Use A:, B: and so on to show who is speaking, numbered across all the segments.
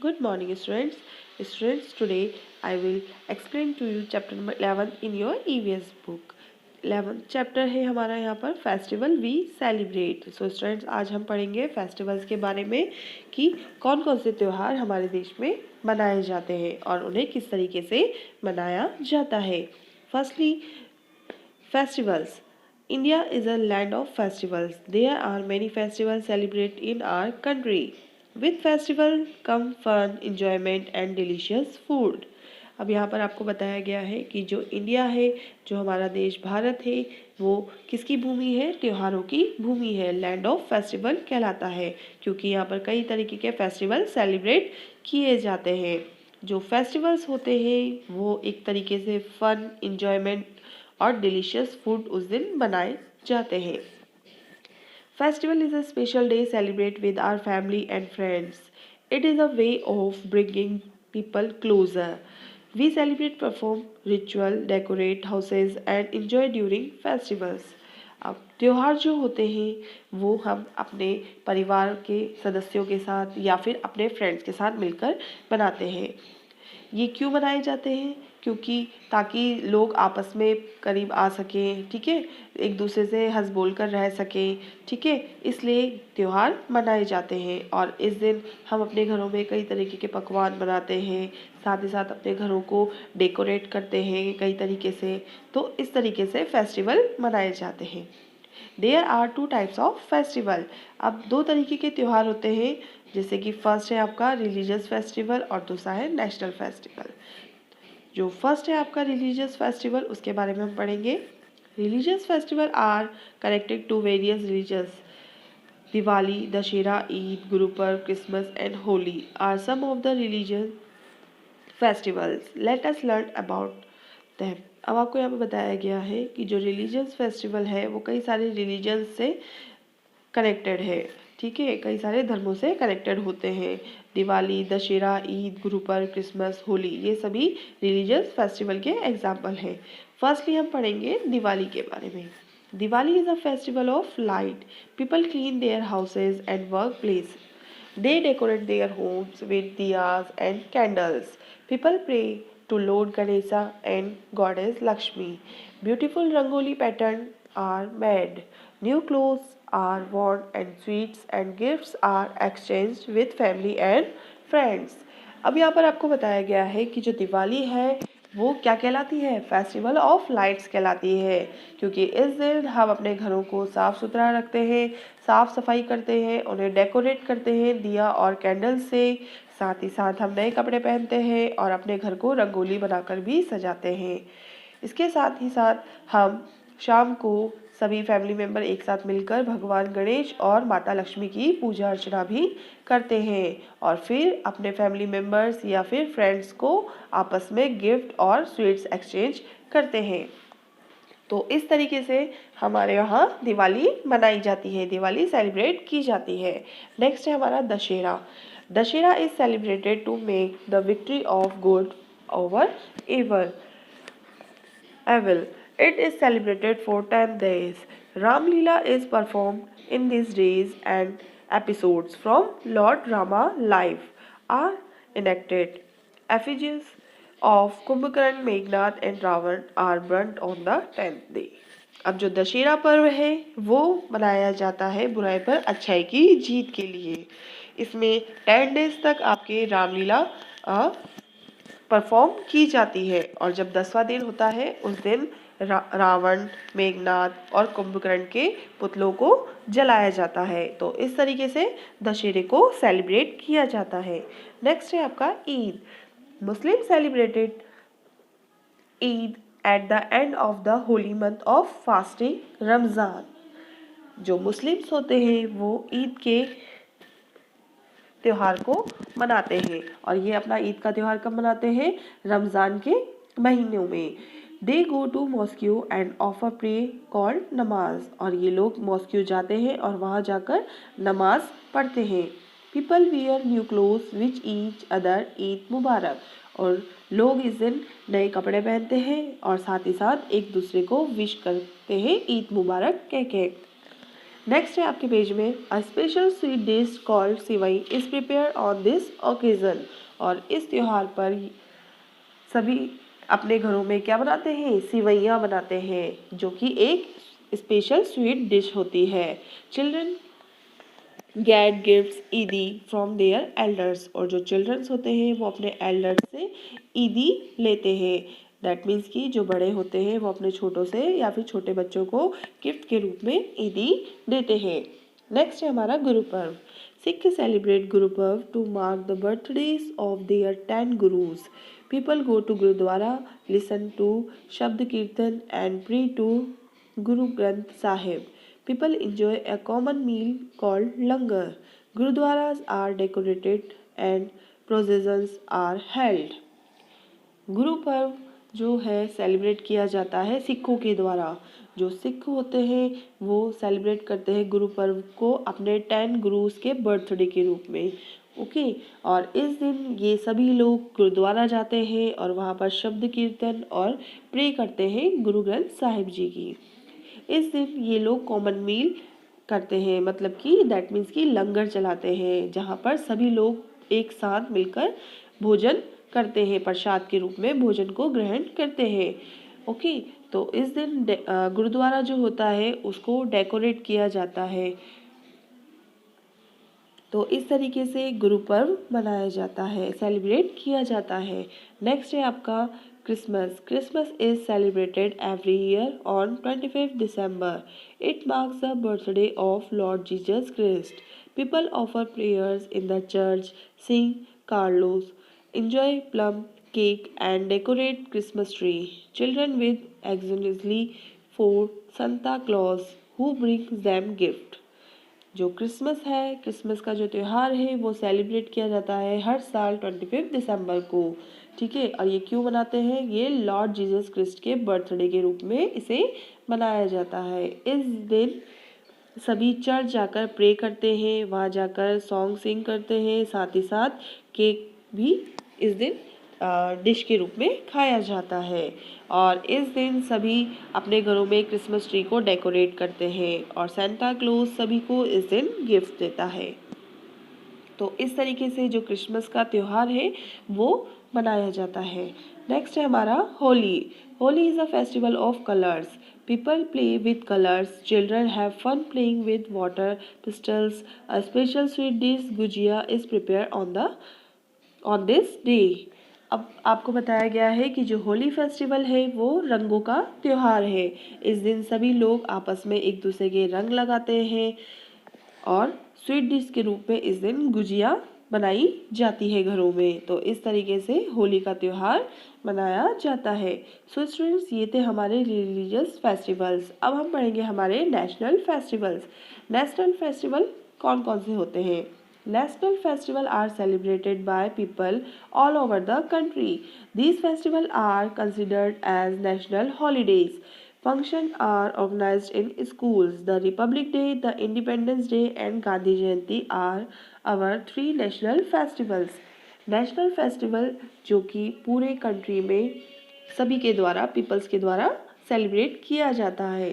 A: Good morning, students. Students, today I will explain to you chapter number 11 in your EVS book. 11th chapter है हमारा यहाँ पर festival we celebrate. So students, आज हम पढ़ेंगे festivals के बारे में कि कौन कौन से त्यौहार हमारे देश में मनाए जाते हैं और उन्हें किस तरीके से मनाया जाता है। Firstly, festivals. India is a land of festivals. There are many festivals celebrated in our country. With festival come fun, enjoyment and delicious food. अब यहाँ पर आपको बताया गया है कि जो इंडिया है, जो हमारा देश भारत है, वो किसकी भूमि है? त्योहारों की भूमि है। लैंड ऑफ फेस्टिवल कहलाता है क्योंकि यहाँ पर कई तरीके के फेस्टिवल सेलिब्रेट किए जाते हैं। जो फेस्टिवल्स होते हैं वो एक तरीके से फन, इंजॉयमेंट और डिलीशियस फूड उस दिन बनाए जाते हैं। Festival is a special day celebrate with our family and friends. It is a way of bringing people closer. We celebrate, perform ritual, decorate houses and enjoy during festivals. अब त्यौहार जो होते हैं वो हम अपने परिवार के सदस्यों के साथ या फिर अपने फ्रेंड्स के साथ मिलकर बनाते हैं। ये क्यों बनाए जाते हैं? क्योंकि ताकि लोग आपस में करीब आ सकें, ठीक है, एक दूसरे से हंस बोल कर रह सकें, ठीक है, इसलिए त्यौहार मनाए जाते हैं। और इस दिन हम अपने घरों में कई तरीके के पकवान बनाते हैं, साथ ही साथ अपने घरों को डेकोरेट करते हैं कई तरीके से। तो इस तरीके से फेस्टिवल मनाए जाते हैं। There are two types of festival. अब दो तरीके के त्यौहार होते हैं, जैसे कि फर्स्ट है आपका रिलीजियस फेस्टिवल और दूसरा है नेशनल फेस्टिवल। जो फर्स्ट है आपका रिलीजियस फेस्टिवल, उसके बारे में हम पढ़ेंगे। Religious festival are connected to various religious. Diwali, Dussehra, Eid, Gurpurab, Christmas and Holi are some of the religious festivals. Let us learn about them. अब आपको यहाँ पे बताया गया है कि जो रिलीजियस फेस्टिवल है वो कई सारे रिलीजन से कनेक्टेड है, ठीक है, कई सारे धर्मों से कनेक्टेड होते हैं। दिवाली, दशहरा, ईद, गुरुपर्व, क्रिसमस, होली, ये सभी रिलीजियस फेस्टिवल के एग्जाम्पल हैं। फर्स्टली हम पढ़ेंगे दिवाली के बारे में। Diwali is a festival of light. People clean their houses and work place. They decorate their homes with diyas and candles. People pray to Lord Ganesha and Goddess Lakshmi. Beautiful rangoli patterns are made. New clothes are worn and sweets and gifts are exchanged with family and friends. अब यहाँ पर आपको बताया गया है कि जो दिवाली है वो क्या कहलाती है? फेस्टिवल ऑफ लाइट्स कहलाती है, क्योंकि इस दिन हम अपने घरों को साफ़ सुथरा रखते हैं, साफ़ सफाई करते हैं, उन्हें डेकोरेट करते हैं दिया और कैंडल से। साथ ही साथ हम नए कपड़े पहनते हैं और अपने घर को रंगोली बनाकर भी सजाते हैं। इसके साथ ही साथ हम शाम को सभी फैमिली मेम्बर एक साथ मिलकर भगवान गणेश और माता लक्ष्मी की पूजा अर्चना भी करते हैं और फिर अपने फैमिली मेम्बर्स या फिर फ्रेंड्स को आपस में गिफ्ट और स्वीट्स एक्सचेंज करते हैं। तो इस तरीके से हमारे यहाँ दिवाली मनाई जाती है, दिवाली सेलिब्रेट की जाती है। नेक्स्ट है हमारा Dussehra. Dussehra is celebrated to make the victory of good over evil. Evil. It is celebrated for 10 days. Ram Leela is performed in these days and episodes from Lord Rama life are enacted. Effigies of Kumbhakarn, Meghnad and Ravan are burnt on the 10th day. अब जो दशहरा पर्व है वो मनाया जाता है बुराई पर अच्छाई की जीत के लिए। इसमें 10 डेज तक आपके रामलीला परफॉर्म की जाती है और जब 10वां दिन होता है उस दिन रावण, मेघनाद और कुंभकर्ण के पुतलों को जलाया जाता है। तो इस तरीके से दशहरे को सेलिब्रेट किया जाता है। नेक्स्ट है आपका Eid. Muslim celebrated Eid at the end of the holy month of fasting Ramzan. जो मुस्लिम्स होते हैं वो ईद के त्यौहार को मनाते हैं और ये अपना ईद का त्यौहार कब मनाते हैं? रमज़ान के महीनों में. They go to mosque and offer pray called namaz. और ये लोग मॉस्क्यू जाते हैं और वहाँ जाकर नमाज पढ़ते हैं. People wear new clothes which each other Eid Mubarak. और लोग इस दिन नए कपड़े पहनते हैं और साथ ही साथ एक दूसरे को विश करते हैं ईद मुबारक कह के. नेक्स्ट है आपके पेज में a special sweet dish called sewai is prepare on this occasion. और इस त्यौहार पर सभी अपने घरों में क्या बनाते हैं, सिवैयाँ बनाते हैं, जो कि एक स्पेशल स्वीट डिश होती है। चिल्ड्रन गेट गिफ्ट्स ईदी फ्रॉम देयर एल्डर्स। और जो चिल्ड्रंस होते हैं वो अपने एल्डर्स से ईदी लेते हैं। दैट मीन्स कि जो बड़े होते हैं वो अपने छोटों से या फिर छोटे बच्चों को गिफ्ट के रूप में ईदी देते हैं। नेक्स्ट है हमारा Guru Parv. Sikh celebrate Guru Parv to mark the birthdays of their 10 Gurus. People go to Gurudwara, listen to Shabad Kirtan and pray to Guru Granth Sahib. People enjoy a common meal called langar. Gurudwaras are decorated and processions are held. Guru Parv जो है celebrate किया जाता है सिखों के द्वारा। जो सिख होते हैं वो सेलिब्रेट करते हैं गुरु पर्व को अपने 10 गुरुज के बर्थडे के रूप में। ओके और इस दिन ये सभी लोग गुरुद्वारा जाते हैं और वहाँ पर शब्द कीर्तन और प्रे करते हैं गुरु ग्रंथ साहिब जी की। इस दिन ये लोग कॉमन मील करते हैं, मतलब कि दैट मीन्स कि लंगर चलाते हैं, जहाँ पर सभी लोग एक साथ मिलकर भोजन करते हैं, प्रसाद के रूप में भोजन को ग्रहण करते हैं। ओके तो इस दिन गुरुद्वारा जो होता है उसको डेकोरेट किया जाता है। तो इस तरीके से गुरु पर्व मनाया जाता है, सेलिब्रेट किया जाता है। नेक्स्ट है आपका Christmas. Christmas is celebrated every year on 25 December. It marks the birthday of Lord Jesus Christ. People offer prayers in the church, sing carlos, enjoy plum cake and decorate Christmas tree. Children with anxiously for Santa Claus who brings them gift. जो Christmas है, Christmas का जो त्यौहार है वो celebrate किया जाता है हर साल 25 दिसंबर को। ठीक है और ये क्यों मनाते हैं, ये लॉर्ड जीसस क्रिस्ट के बर्थडे के रूप में इसे मनाया जाता है। इस दिन सभी चर्च जाकर प्रे करते हैं, वहाँ जाकर सॉन्ग सिंग करते हैं, साथ ही साथ केक भी इस दिन डिश के रूप में खाया जाता है। और इस दिन सभी अपने घरों में क्रिसमस ट्री को डेकोरेट करते हैं और सेंटा क्लॉज सभी को इस दिन गिफ्ट देता है। तो इस तरीके से जो क्रिसमस का त्यौहार है वो मनाया जाता है। नेक्स्ट है हमारा Holi. Holi is a festival of colours. People play with colors. Children have fun playing with water pistols. A special sweet dish, gujia, is prepared on this day. अब आपको बताया गया है कि जो होली फेस्टिवल है वो रंगों का त्यौहार है। इस दिन सभी लोग आपस में एक दूसरे के रंग लगाते हैं और स्वीट डिश के रूप में इस दिन गुजिया बनाई जाती है घरों में। तो इस तरीके से होली का त्यौहार मनाया जाता है। सो स्टूडेंट्स ये थे हमारे रिलीजियस फेस्टिवल्स। अब हम पढ़ेंगे हमारे नेशनल फेस्टिवल्स। नेशनल फेस्टिवल कौन कौन से होते हैं। National festivals are celebrated by people all over the country. These festivals are considered as national holidays. Functions are organized in schools. The Republic Day, the Independence Day and Gandhi Jayanti are our 3 national festivals. National festival जो कि पूरे country में सभी के द्वारा peoples के द्वारा celebrate किया जाता है।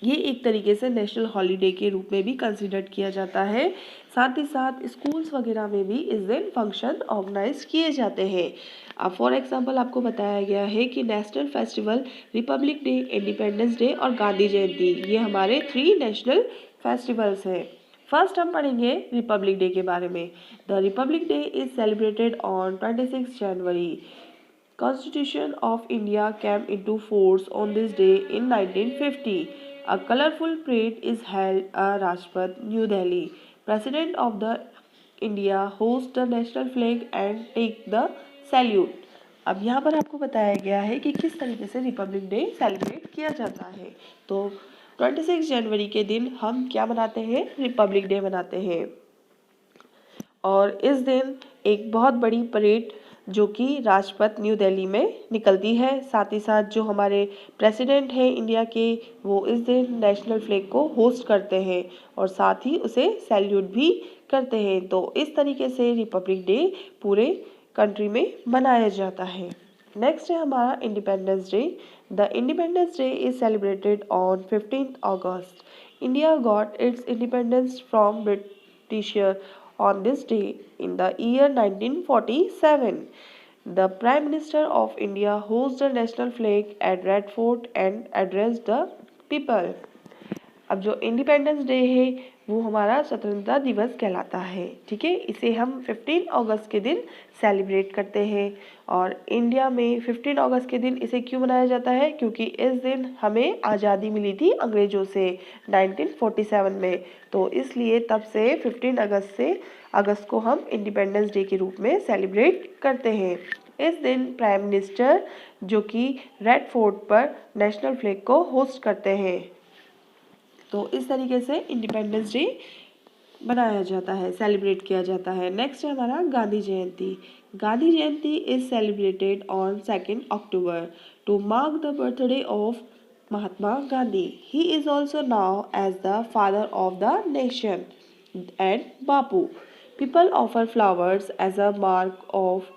A: ये एक तरीके से नेशनल हॉलीडे के रूप में भी कंसिडर किया जाता है। साथ ही साथ स्कूल्स वगैरह में भी इस दिन फंक्शन ऑर्गेनाइज किए जाते हैं। अब फॉर एग्जांपल आपको बताया गया है कि national festival Republic day, independence day और गांधी जयंती ये हमारे 3 नेशनल फेस्टिवल्स हैं। फर्स्ट हम पढ़ेंगे रिपब्लिक डे के बारे में। The Republic day is celebrated on 26 January. Constitution of India came into force on this day in 1950. A colorful parade is held at Rajpath, New Delhi. President of the India hosts the national flag and take the salute. अब यहाँ पर आपको बताया गया है कि किस तरीके से रिपब्लिक डे सेलिब्रेट किया जाता है। तो 26 जनवरी के दिन हम क्या मनाते हैं, रिपब्लिक डे मनाते हैं। और इस दिन एक बहुत बड़ी परेड जो कि राजपथ न्यू दिल्ली में निकलती है। साथ ही साथ जो हमारे प्रेसिडेंट हैं इंडिया के वो इस दिन नेशनल फ्लैग को होस्ट करते हैं और साथ ही उसे सैल्यूट भी करते हैं। तो इस तरीके से रिपब्लिक डे पूरे कंट्री में मनाया जाता है। नेक्स्ट है हमारा independence day. The independence day is celebrated on 15 August. India got its independence from Britisher on this day in the year 1947. The Prime Minister of India hoisted the national flag at Red Fort and addressed the people. अब जो independence day है वो हमारा स्वतंत्रता दिवस कहलाता है, ठीक है। इसे हम 15 अगस्त के दिन सेलिब्रेट करते हैं। और इंडिया में 15 अगस्त के दिन इसे क्यों मनाया जाता है? क्योंकि इस दिन हमें आज़ादी मिली थी अंग्रेज़ों से 1947 में। तो इसलिए तब से 15 अगस्त को हम इंडिपेंडेंस डे के रूप में सेलिब्रेट करते हैं। इस दिन प्राइम मिनिस्टर जो कि रेड फोर्ट पर नेशनल फ्लैग को होस्ट करते हैं। तो इस तरीके से इंडिपेंडेंस डे बनाया जाता है, सेलिब्रेट किया जाता है। नेक्स्ट है हमारा Gandhi Jayanti. Gandhi Jayanti is celebrated on 2 October to mark the birthday of Mahatma Gandhi. He is also known as the father of the nation and Bapu. People offer flowers as a mark of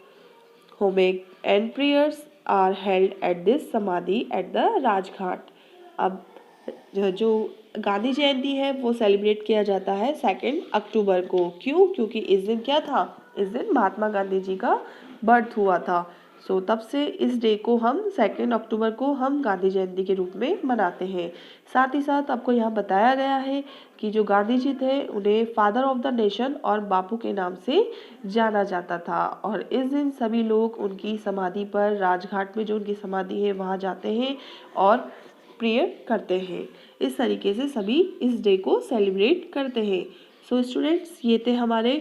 A: homage and prayers are held at this samadhi at the Rajghat. अब जो गांधी जयंती है वो celebrate किया जाता है 2 अक्टूबर को। क्यों? क्योंकि इस दिन क्या था? इस दिन महात्मा गांधी जी का बर्थ हुआ था। सो तब से इस डे को हम 2 अक्टूबर को हम गांधी जयंती के रूप में मनाते हैं। साथ ही साथ आपको यहाँ बताया गया है कि जो गांधी जी थे उन्हें फादर ऑफ द नेशन और बापू के नाम से जाना जाता था। और इस दिन सभी लोग उनकी समाधि पर, राजघाट में जो उनकी समाधि है वहाँ जाते हैं और प्रेयर करते हैं। इस तरीके से सभी इस डे को सेलिब्रेट करते हैं। सो स्टूडेंट्स, ये थे हमारे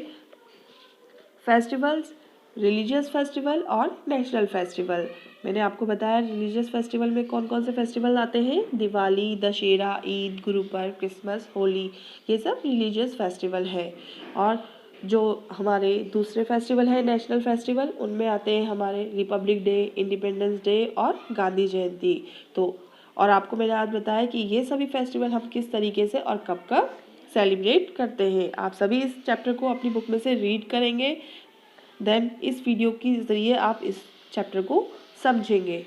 A: फेस्टिवल्स, रिलीजियस फेस्टिवल और नेशनल फेस्टिवल। मैंने आपको बताया रिलीजियस फेस्टिवल में कौन कौन से फेस्टिवल आते हैं। दिवाली, दशहरा, ईद, गुरु पर्व, क्रिसमस, होली, ये सब रिलीजियस फेस्टिवल है। और जो हमारे दूसरे फेस्टिवल है नेशनल फेस्टिवल, उनमें आते हैं हमारे रिपब्लिक डे, इंडिपेंडेंस डे और गांधी जयंती। तो और आपको मैंने आज बताया कि ये सभी फेस्टिवल हम किस तरीके से और कब कब सेलिब्रेट करते हैं। आप सभी इस चैप्टर को अपनी बुक में से रीड करेंगे, देन इस वीडियो के ज़रिए आप इस चैप्टर को समझेंगे।